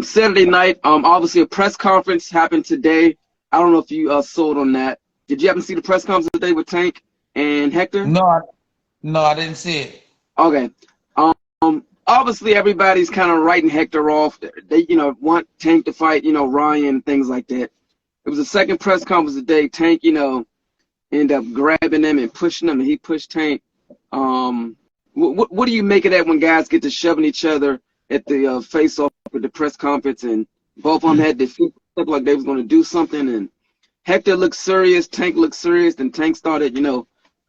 Saturday night, obviously a press conference happened today. I don't know if you sold on that. Did you happen to see the press conference today with Tank and Hector? No, no, I didn't see it. Okay. Obviously everybody's kind of writing Hector off. They, want Tank to fight, Ryan, things like that. It was the second press conference today. Tank, ended up grabbing him and pushing him, and he pushed Tank. What do you make of that when guys get to shoving each other at the face-off at the press conference, and both of them had their feet up like they was going to do something, and Hector looked serious, Tank looked serious, and Tank started,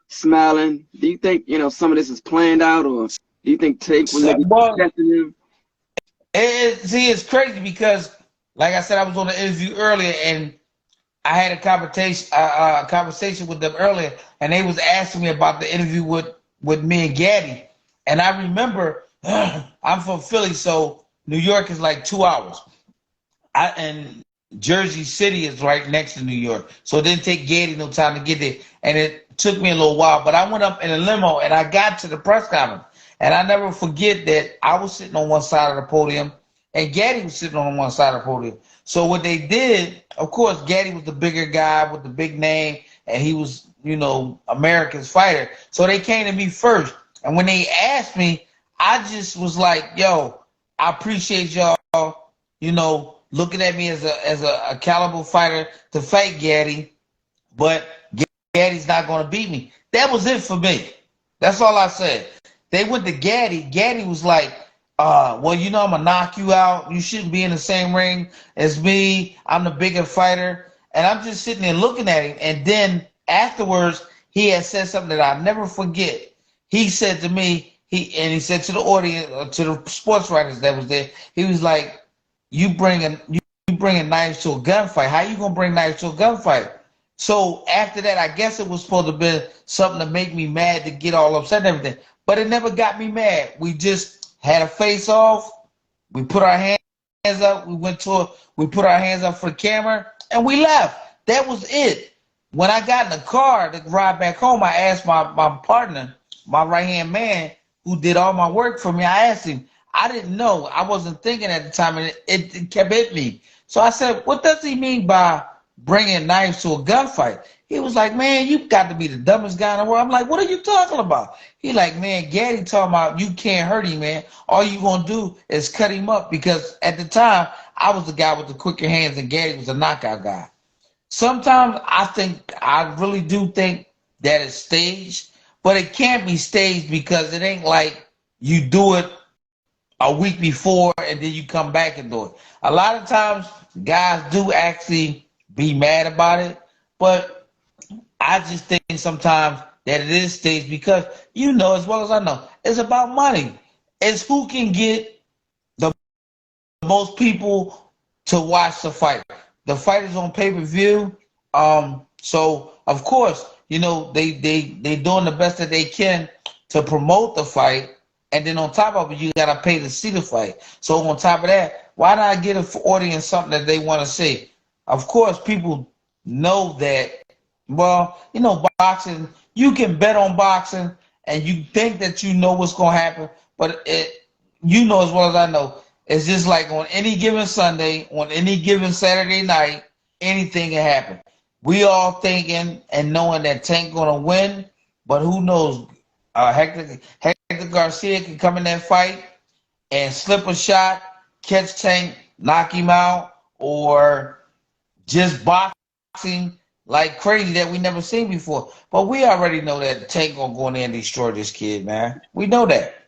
smiling. Do you think, some of this is planned out, or do you think Tank was maybe Well, testing him? see, it's crazy because, like I said, I was on the interview earlier, and I had a conversation with them earlier, and they was asking me about the interview with me and Gaddy, and I remember I'm from Philly, so New York is like 2 hours. And Jersey City is right next to New York, so it didn't take Gaddy no time to get there, and it took me a little while. But I went up in a limo, and I got to the press conference, and I never forget that I was sitting on one side of the podium, and Gaddy was sitting on one side of the podium. So what they did, of course, Gaddy was the bigger guy with the big name, and he was, America's fighter. So they came to me first, and when they asked me, I just was like, "Yo, I appreciate y'all, looking at me as a caliber fighter to fight Gaddy, but Gaddy's not going to beat me." That was it for me. That's all I said. They went to Gaddy. Gaddy was like, well, I'm going to knock you out. You shouldn't be in the same ring as me. I'm the bigger fighter. And I'm just sitting there looking at him. And then afterwards, he had said something that I'll never forget. He said to me, he said to the audience, to the sports writers that was there, he was like, you bringing knives to a gunfight. How you going to bring knives to a gunfight? So after that, I guess it was supposed to be something to make me mad, to get all upset and everything. But it never got me mad. We just had a face off. We put our hands up. We put our hands up for the camera, and we left. That was it. When I got in the car to ride back home, I asked my partner, my right-hand man, who did all my work for me, I asked him. I didn't know. I wasn't thinking at the time, and it kept hitting me. So I said, what does he mean by bringing knives to a gunfight? He was like, man, you got to be the dumbest guy in the world. I'm like, what are you talking about? He like, man, Gaddy talking about you can't hurt him, man. All you going to do is cut him up, because at the time, I was the guy with the quicker hands and Gaddy was the knockout guy. Sometimes I really do think that it's staged, but it can't be staged because it ain't like you do it a week before and then you come back and do it. A lot of times, guys do actually be mad about it, but I just think sometimes that it is staged because as well as I know, it's about money. It's who can get the most people to watch the fight. The fight is on pay-per-view. So of course, they doing the best that they can to promote the fight. And then on top of it, you gotta pay to see the fight. So on top of that, why not get an audience something that they want to see? Of course, people know that. Well, boxing, you can bet on boxing and you think that you know what's going to happen, but as well as I know, it's just like on any given Sunday, on any given Saturday night, anything can happen. We all thinking and knowing that Tank going to win, but who knows? Hector Garcia can come in that fight and slip a shot, catch Tank, knock him out, or just boxing like crazy that we never seen before. But we already know that Tank gonna go in there and destroy this kid, man. We know that.